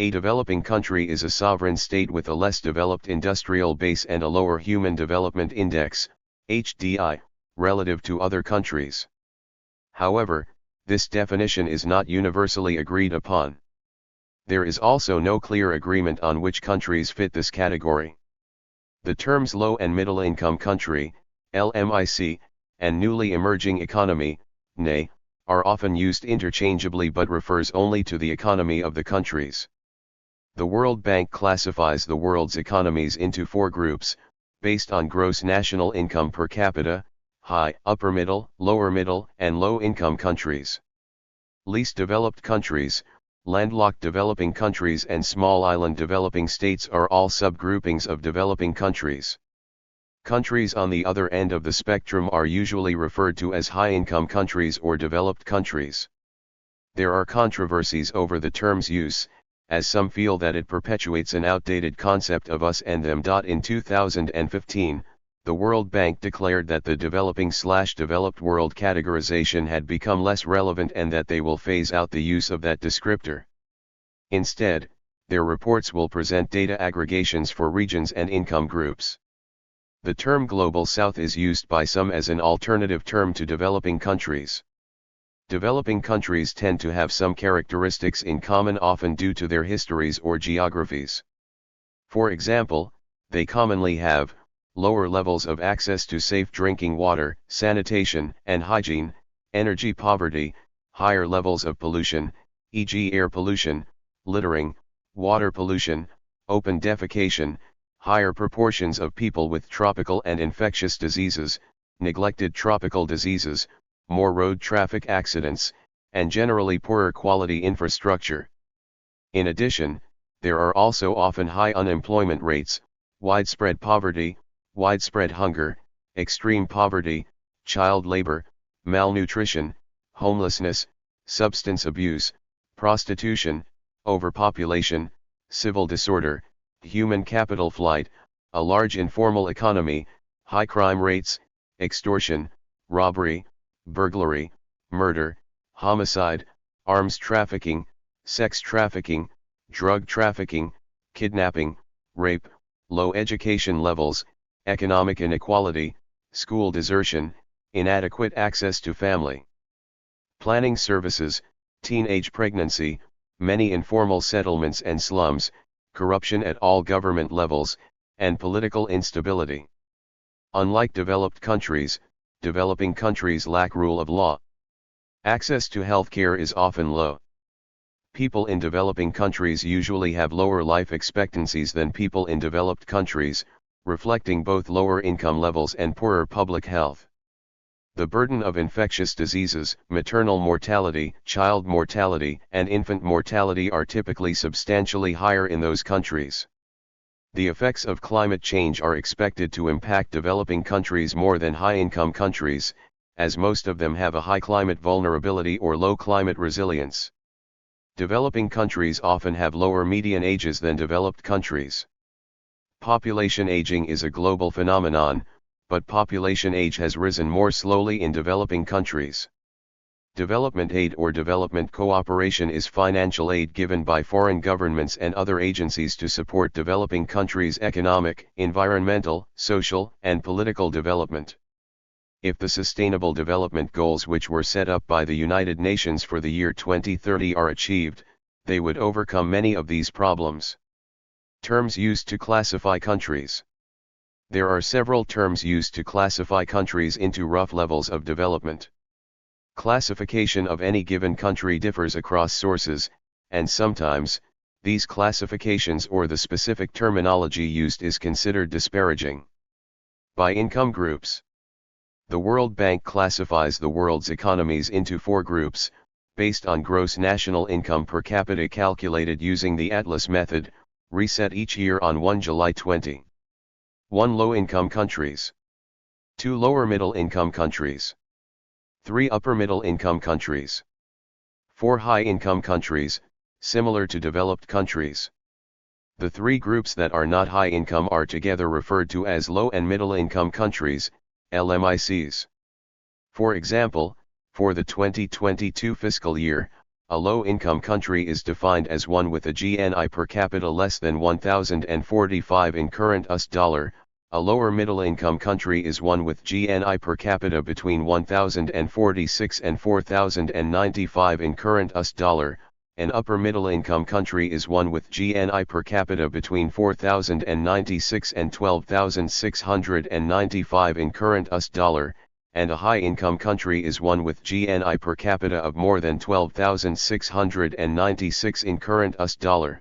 A developing country is a sovereign state with a less developed industrial base and a lower Human Development Index, HDI, relative to other countries. However, this definition is not universally agreed upon. There is also no clear agreement on which countries fit this category. The terms low and middle income country, LMIC, and newly emerging economy, NE, are often used interchangeably but refers only to the economy of the countries. The World Bank classifies the world's economies into 4 groups, based on gross national income per capita: high, upper middle, lower middle, and low income countries. Least developed countries, landlocked developing countries, and small island developing states are all subgroupings of developing countries. Countries on the other end of the spectrum are usually referred to as high-income countries or developed countries. There are controversies over the term's use, as some feel that it perpetuates an outdated concept of us and them. In 2015, the World Bank declared that the developing/developed world categorization had become less relevant and that they will phase out the use of that descriptor. Instead, their reports will present data aggregations for regions and income groups. The term Global South is used by some as an alternative term to developing countries. Developing countries tend to have some characteristics in common, often due to their histories or geographies. For example, they commonly have lower levels of access to safe drinking water, sanitation and hygiene, energy poverty, higher levels of pollution, e.g. air pollution, littering, water pollution, open defecation, higher proportions of people with tropical and infectious diseases, neglected tropical diseases, more road traffic accidents, and generally poorer quality infrastructure. In addition, there are also often high unemployment rates, widespread poverty, widespread hunger, extreme poverty, child labor, malnutrition, homelessness, substance abuse, prostitution, overpopulation, civil disorder, human capital flight, a large informal economy, high crime rates, extortion, robbery, burglary, murder, homicide, arms trafficking, sex trafficking, drug trafficking, kidnapping, rape, low education levels, economic inequality, school desertion, inadequate access to family planning services, teenage pregnancy, many informal settlements and slums, corruption at all government levels, and political instability. Unlike developed countries, developing countries lack rule of law. Access to healthcare is often low. People in developing countries usually have lower life expectancies than people in developed countries, reflecting both lower income levels and poorer public health. The burden of infectious diseases, maternal mortality, child mortality, and infant mortality are typically substantially higher in those countries. The effects of climate change are expected to impact developing countries more than high-income countries, as most of them have a high climate vulnerability or low climate resilience. Developing countries often have lower median ages than developed countries. Population aging is a global phenomenon, but population age has risen more slowly in developing countries. Development aid or development cooperation is financial aid given by foreign governments and other agencies to support developing countries' economic, environmental, social, and political development. If the Sustainable Development Goals which were set up by the United Nations for the year 2030 are achieved, they would overcome many of these problems. Terms used to classify countries. There are several terms used to classify countries into rough levels of development. Classification of any given country differs across sources, and sometimes, these classifications or the specific terminology used is considered disparaging. By income groups. The World Bank classifies the world's economies into 4 groups, based on gross national income per capita calculated using the Atlas method, reset each year on 1 July 20. 1 low-income countries. 2 lower middle-income countries. 3 upper middle-income countries. 4 high-income countries, similar to developed countries. The 3 groups that are not high-income are together referred to as low and middle-income countries, LMICs. For example, for the 2022 fiscal year, A low-income country is defined as one with a GNI per capita less than 1,045 in current US dollar. A lower middle-income country is one with GNI per capita between 1,046 and 4,095 in current US dollar. An upper middle-income country is one with GNI per capita between 4,096 and 12,695 in current US dollar, and a high-income country is one with GNI per capita of more than 12,696 in current US dollar.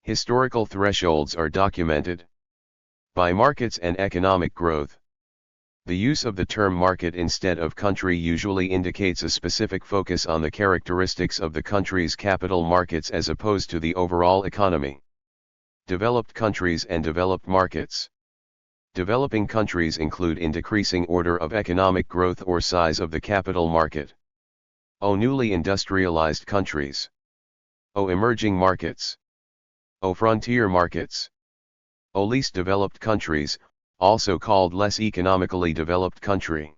Historical thresholds are documented by markets and economic growth. The use of the term market instead of country usually indicates a specific focus on the characteristics of the country's capital markets as opposed to the overall economy. Developed countries and developed markets. Developing countries include in decreasing order of economic growth or size of the capital market. O. Newly industrialized countries. O. Emerging markets. O. Frontier markets. O. Least developed countries, also called less economically developed country.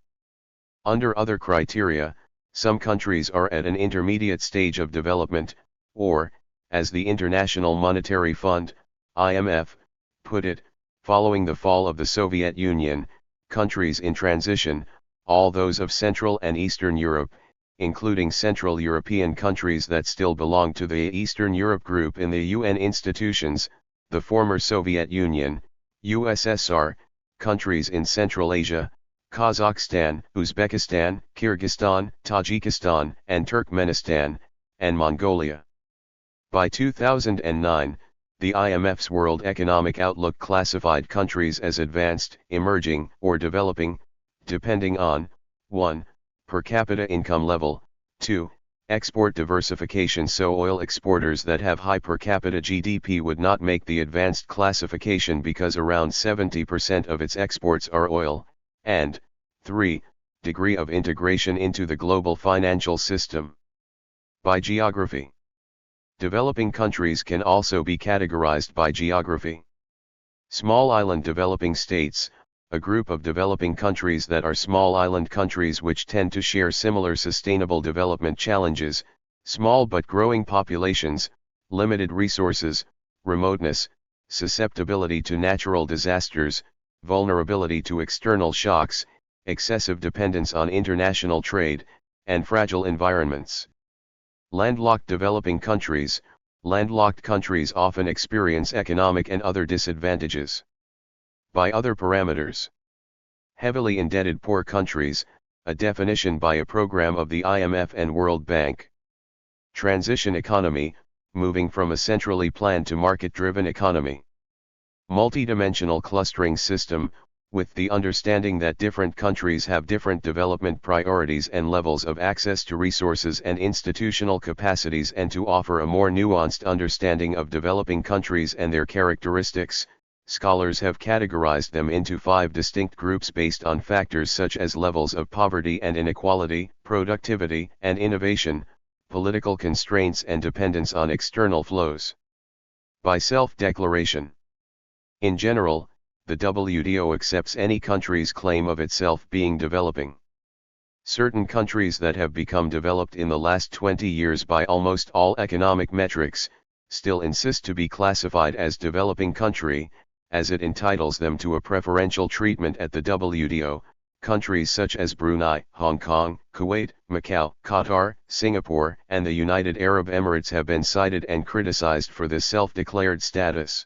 Under other criteria, some countries are at an intermediate stage of development, or, as the International Monetary Fund, IMF, put it, following the fall of the Soviet Union, countries in transition, all those of Central and Eastern Europe, including Central European countries that still belong to the Eastern Europe group in the UN institutions, the former Soviet Union, USSR, countries in Central Asia, Kazakhstan, Uzbekistan, Kyrgyzstan, Tajikistan, and Turkmenistan, and Mongolia. By 2009, the IMF's World Economic Outlook classified countries as advanced, emerging, or developing, depending on 1. Per capita income level, 2. Export diversification. So oil exporters that have high per capita GDP would not make the advanced classification because around 70% of its exports are oil, and 3. Degree of integration into the global financial system. By geography. Developing countries can also be categorized by geography. Small island developing states, a group of developing countries that are small island countries which tend to share similar sustainable development challenges, small but growing populations, limited resources, remoteness, susceptibility to natural disasters, vulnerability to external shocks, excessive dependence on international trade, and fragile environments. Landlocked developing countries. Landlocked countries often experience economic and other disadvantages. By other parameters. Heavily indebted poor countries, a definition by a program of the IMF and World Bank. Transition economy, moving from a centrally planned to market-driven economy. Multidimensional clustering system, with the understanding that different countries have different development priorities and levels of access to resources and institutional capacities, and to offer a more nuanced understanding of developing countries and their characteristics. Scholars have categorized them into 5 distinct groups based on factors such as levels of poverty and inequality, productivity and innovation, political constraints and dependence on external flows. By self-declaration. In general, the WTO accepts any country's claim of itself being developing. Certain countries that have become developed in the last 20 years by almost all economic metrics, still insist to be classified as developing country, as it entitles them to a preferential treatment at the WTO. Countries such as Brunei, Hong Kong, Kuwait, Macau, Qatar, Singapore, and the United Arab Emirates have been cited and criticized for this self-declared status.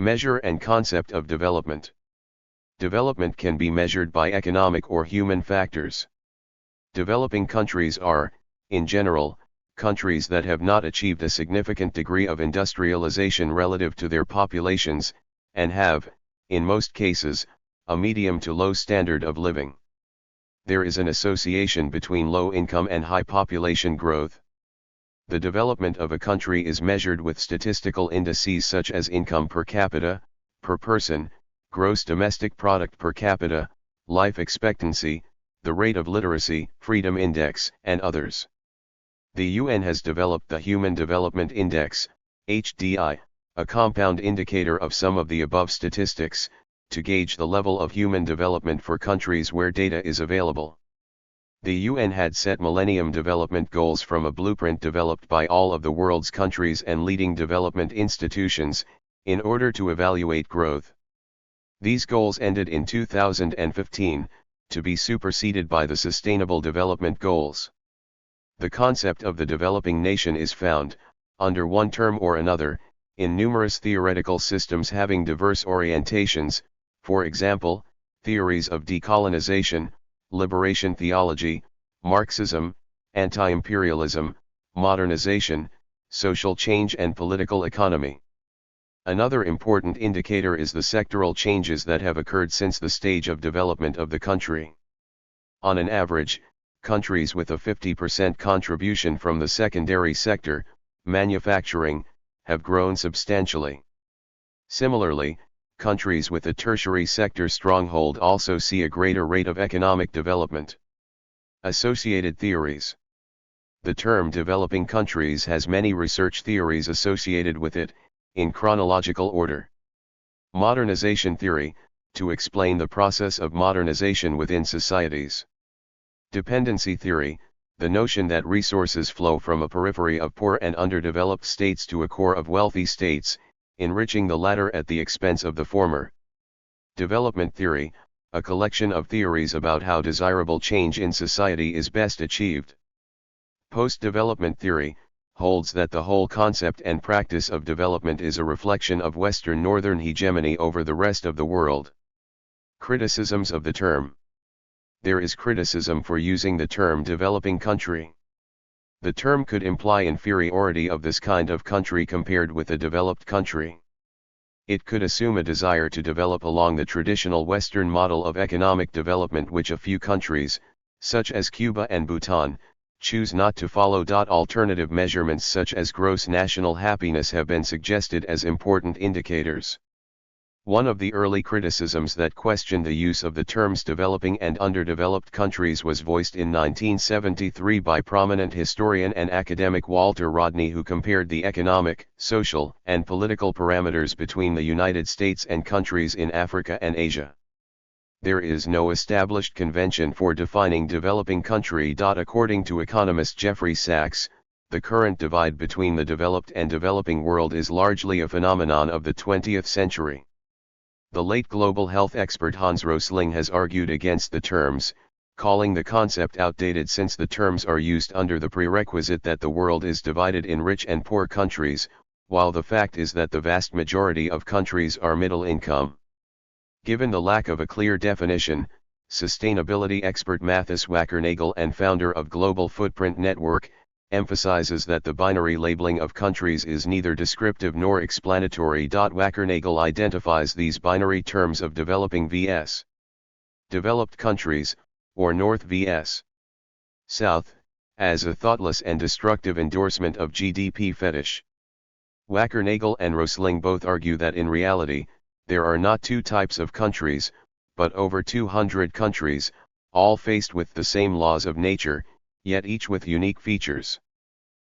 Measure and concept of development. Development can be measured by economic or human factors. Developing countries are, in general, countries that have not achieved a significant degree of industrialization relative to their populations, and have, in most cases, a medium to low standard of living. There is an association between low income and high population growth. The development of a country is measured with statistical indices such as income per capita, per person, gross domestic product per capita, life expectancy, the rate of literacy, freedom index, and others. The UN has developed the Human Development Index, HDI, a compound indicator of some of the above statistics, to gauge the level of human development for countries where data is available. The UN had set Millennium Development Goals from a blueprint developed by all of the world's countries and leading development institutions, in order to evaluate growth. These goals ended in 2015, to be superseded by the Sustainable Development Goals. The concept of the developing nation is found, under one term or another, in numerous theoretical systems having diverse orientations, for example, theories of decolonization, liberation theology, Marxism, anti-imperialism, modernization, social change and political economy. Another important indicator is the sectoral changes that have occurred since the stage of development of the country. On an average, countries with a 50% contribution from the secondary sector, manufacturing, have grown substantially. Similarly, countries with a tertiary sector stronghold also see a greater rate of economic development. Associated theories. The term developing countries has many research theories associated with it, in chronological order. Modernization theory, to explain the process of modernization within societies. Dependency theory, the notion that resources flow from a periphery of poor and underdeveloped states to a core of wealthy states, enriching the latter at the expense of the former. Development theory, a collection of theories about how desirable change in society is best achieved. Post-development theory, holds that the whole concept and practice of development is a reflection of Western Northern hegemony over the rest of the world. Criticisms of the term. There is criticism for using the term developing country. The term could imply inferiority of this kind of country compared with a developed country. It could assume a desire to develop along the traditional Western model of economic development which a few countries, such as Cuba and Bhutan, choose not to follow. Alternative measurements such as gross national happiness have been suggested as important indicators. One of the early criticisms that questioned the use of the terms developing and underdeveloped countries was voiced in 1973 by prominent historian and academic Walter Rodney, who compared the economic, social, and political parameters between the United States and countries in Africa and Asia. There is no established convention for defining developing country. According to economist Jeffrey Sachs, the current divide between the developed and developing world is largely a phenomenon of the 20th century. The late global health expert Hans Rosling has argued against the terms, calling the concept outdated since the terms are used under the prerequisite that the world is divided in rich and poor countries, while the fact is that the vast majority of countries are middle income. Given the lack of a clear definition, sustainability expert Mathis Wackernagel and founder of Global Footprint Network, emphasizes that the binary labeling of countries is neither descriptive nor explanatory. Wackernagel identifies these binary terms of developing vs. developed countries, or North vs. South, as a thoughtless and destructive endorsement of GDP fetish. Wackernagel and Rosling both argue that in reality, there are not two types of countries, but over 200 countries, all faced with the same laws of nature, yet each with unique features.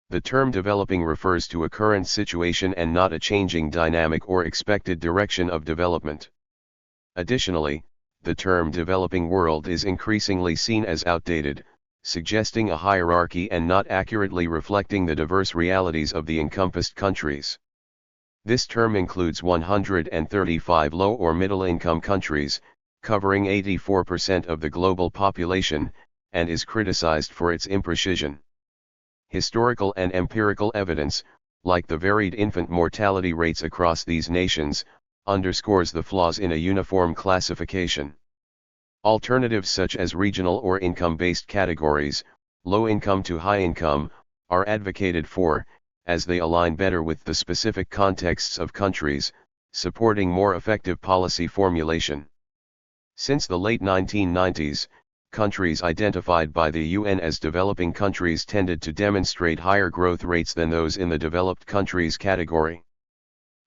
The term developing refers to a current situation and not a changing dynamic or expected direction of development. Additionally, the term developing world is increasingly seen as outdated, suggesting a hierarchy and not accurately reflecting the diverse realities of the encompassed countries. This term includes 135 low or middle income countries, covering 84% of the global population, and is criticized for its imprecision. Historical and empirical evidence, like the varied infant mortality rates across these nations, underscores the flaws in a uniform classification. Alternatives such as regional or income-based categories, low income to high income, are advocated for, as they align better with the specific contexts of countries, supporting more effective policy formulation. Since the late 1990s, countries identified by the UN as developing countries tended to demonstrate higher growth rates than those in the developed countries category.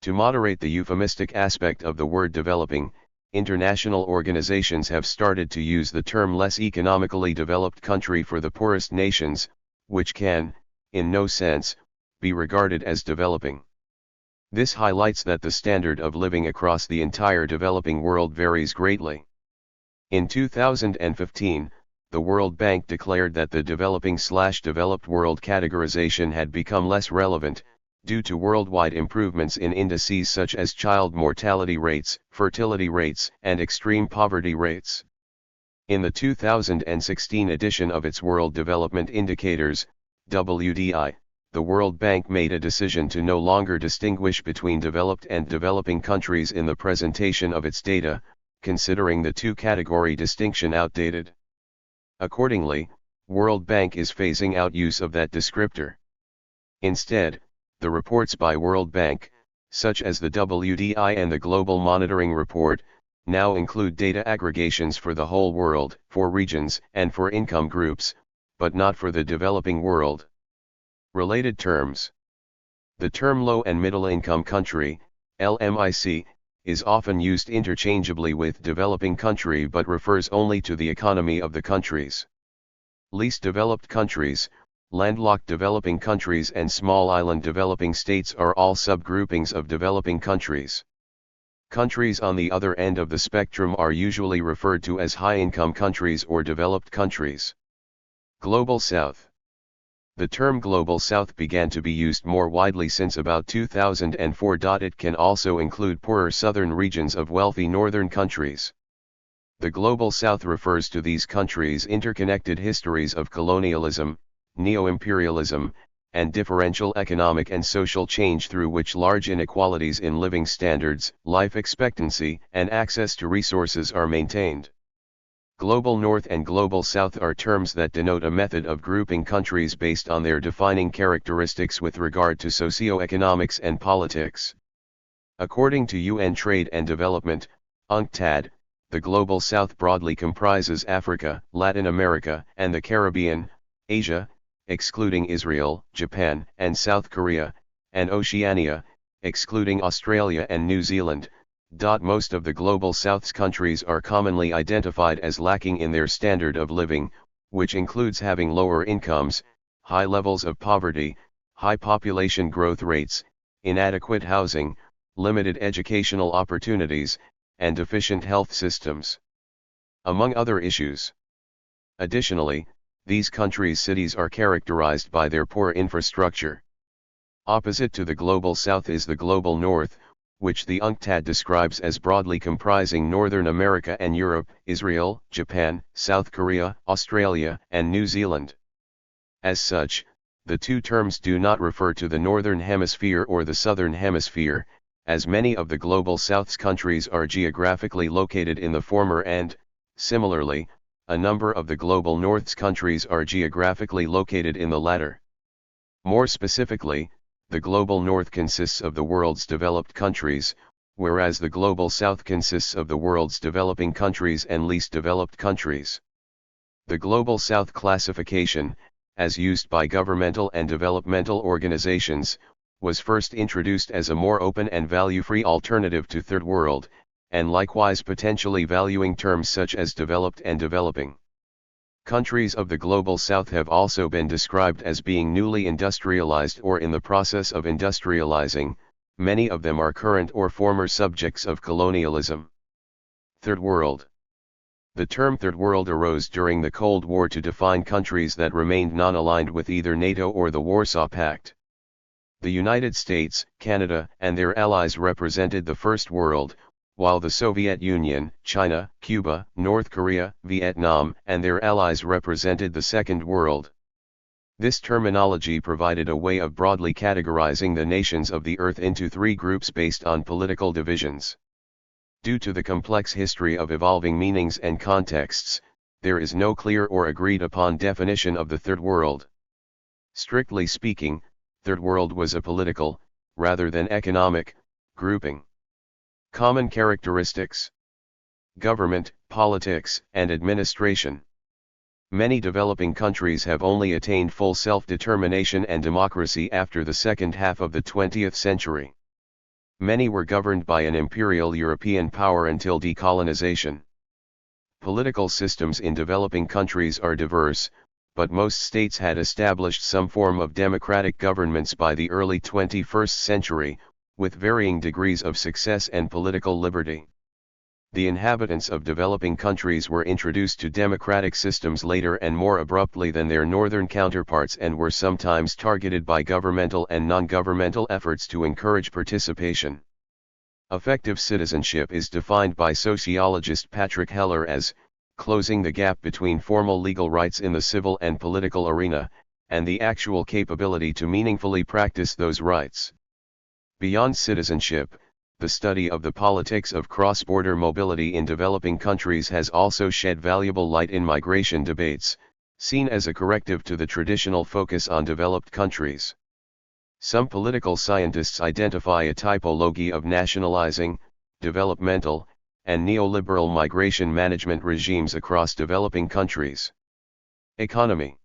To moderate the euphemistic aspect of the word developing, international organizations have started to use the term less economically developed country for the poorest nations, which can, in no sense, be regarded as developing. This highlights that the standard of living across the entire developing world varies greatly. In 2015, the World Bank declared that the developing/developed world categorization had become less relevant, due to worldwide improvements in indices such as child mortality rates, fertility rates, and extreme poverty rates. In the 2016 edition of its World Development Indicators, WDI, the World Bank made a decision to no longer distinguish between developed and developing countries in the presentation of its data, considering the two-category distinction outdated. Accordingly, World Bank is phasing out use of that descriptor. Instead, the reports by World Bank, such as the WDI and the Global Monitoring Report, now include data aggregations for the whole world, for regions, and for income groups, but not for the developing world. Related terms. The term low and middle income country, LMIC, is often used interchangeably with developing country but refers only to the economy of the countries. Least developed countries, landlocked developing countries and small island developing states are all subgroupings of developing countries. Countries on the other end of the spectrum are usually referred to as high-income countries or developed countries. Global South. The term Global South began to be used more widely since about 2004. It can also include poorer southern regions of wealthy northern countries. The Global South refers to these countries' interconnected histories of colonialism, neo-imperialism, and differential economic and social change through which large inequalities in living standards, life expectancy, and access to resources are maintained. Global North and Global South are terms that denote a method of grouping countries based on their defining characteristics with regard to socio-economics and politics. According to UN Trade and Development, UNCTAD, the Global South broadly comprises Africa, Latin America, and the Caribbean, Asia, excluding Israel, Japan, and South Korea, and Oceania, excluding Australia and New Zealand. Most of the Global South's countries are commonly identified as lacking in their standard of living, which includes having lower incomes, high levels of poverty, high population growth rates, inadequate housing, limited educational opportunities, and deficient health systems, among other issues. Additionally, these countries' cities are characterized by their poor infrastructure. Opposite to the Global South is the Global North, which the UNCTAD describes as broadly comprising Northern America and Europe, Israel, Japan, South Korea, Australia, and New Zealand. As such, the two terms do not refer to the Northern Hemisphere or the Southern Hemisphere, as many of the Global South's countries are geographically located in the former and, similarly, a number of the Global North's countries are geographically located in the latter. More specifically, the Global North consists of the world's developed countries, whereas the Global South consists of the world's developing countries and least developed countries. The Global South classification, as used by governmental and developmental organizations, was first introduced as a more open and value-free alternative to Third World, and likewise potentially valuing terms such as developed and developing. Countries of the Global South have also been described as being newly industrialized or in the process of industrializing. Many of them are current or former subjects of colonialism. Third World. The term Third World arose during the Cold War to define countries that remained non-aligned with either NATO or the Warsaw Pact. The United States, Canada, and their allies represented the First World, while the Soviet Union, China, Cuba, North Korea, Vietnam, and their allies represented the Second World. This terminology provided a way of broadly categorizing the nations of the Earth into three groups based on political divisions. Due to the complex history of evolving meanings and contexts, there is no clear or agreed upon definition of the Third World. Strictly speaking, Third World was a political, rather than economic, grouping. Common characteristics: government, politics, and administration. Many developing countries have only attained full self-determination and democracy after the second half of the 20th century. Many were governed by an imperial European power until decolonization. Political systems in developing countries are diverse, but most states had established some form of democratic governments by the early 21st century, with varying degrees of success and political liberty. The inhabitants of developing countries were introduced to democratic systems later and more abruptly than their northern counterparts, and were sometimes targeted by governmental and non-governmental efforts to encourage participation. Effective citizenship is defined by sociologist Patrick Heller as closing the gap between formal legal rights in the civil and political arena, and the actual capability to meaningfully practice those rights. Beyond citizenship, the study of the politics of cross-border mobility in developing countries has also shed valuable light in migration debates, seen as a corrective to the traditional focus on developed countries. Some political scientists identify a typology of nationalizing, developmental, and neoliberal migration management regimes across developing countries. Economy.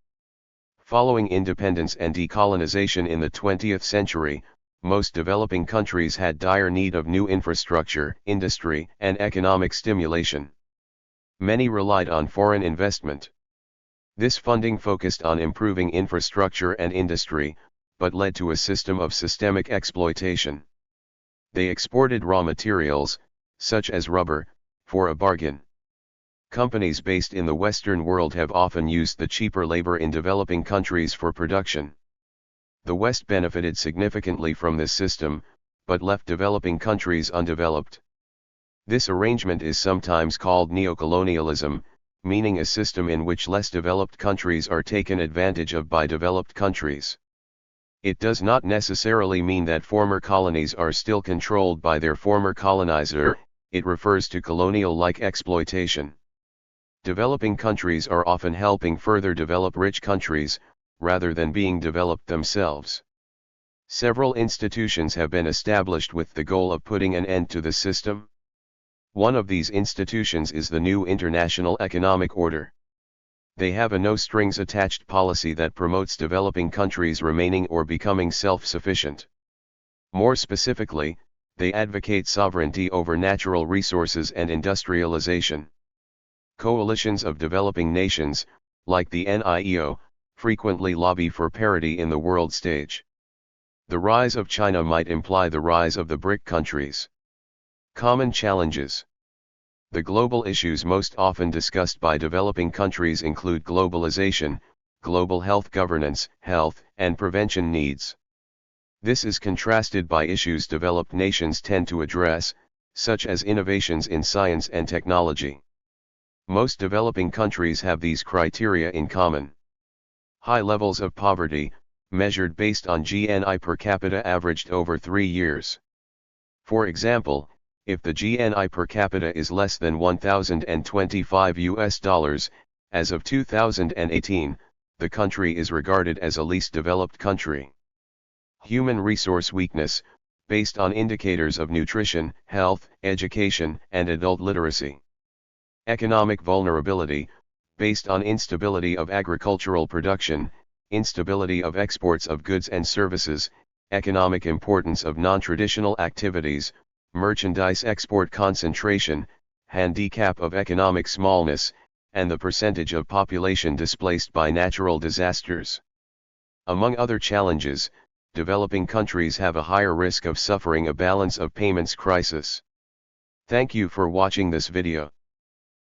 Following independence and decolonization in the 20th century, most developing countries had dire need of new infrastructure, industry, and economic stimulation. Many relied on foreign investment. This funding focused on improving infrastructure and industry, but led to a system of systemic exploitation. They exported raw materials, such as rubber, for a bargain. Companies based in the Western world have often used the cheaper labor in developing countries for production. The West benefited significantly from this system, but left developing countries undeveloped. This arrangement is sometimes called neocolonialism, meaning a system in which less developed countries are taken advantage of by developed countries. It does not necessarily mean that former colonies are still controlled by their former colonizer, it refers to colonial-like exploitation. Developing countries are often helping further develop rich countries, rather than being developed themselves. Several institutions have been established with the goal of putting an end to the system. One of these institutions is the new International Economic Order. They have a no-strings-attached policy that promotes developing countries remaining or becoming self-sufficient. More specifically, they advocate sovereignty over natural resources and industrialization. Coalitions of developing nations, like the NIEO, frequently lobby for parity in the world stage. The rise of China might imply the rise of the BRIC countries. Common challenges. The global issues most often discussed by developing countries include globalization, global health governance, health and prevention needs. This is contrasted by issues developed nations tend to address, such as innovations in science and technology. Most developing countries have these criteria in common. High levels of poverty, measured based on GNI per capita, averaged over 3 years. For example, if the GNI per capita is less than $1,025 as of 2018, the country is regarded as a least developed country. Human resource weakness, based on indicators of nutrition, health, education, and adult literacy. Economic vulnerability, based on instability of agricultural production, instability of exports of goods and services, economic importance of non-traditional activities, merchandise export concentration, handicap of economic smallness, and the percentage of population displaced by natural disasters. Among other challenges, developing countries have a higher risk of suffering a balance of payments crisis. Thank you for watching this video.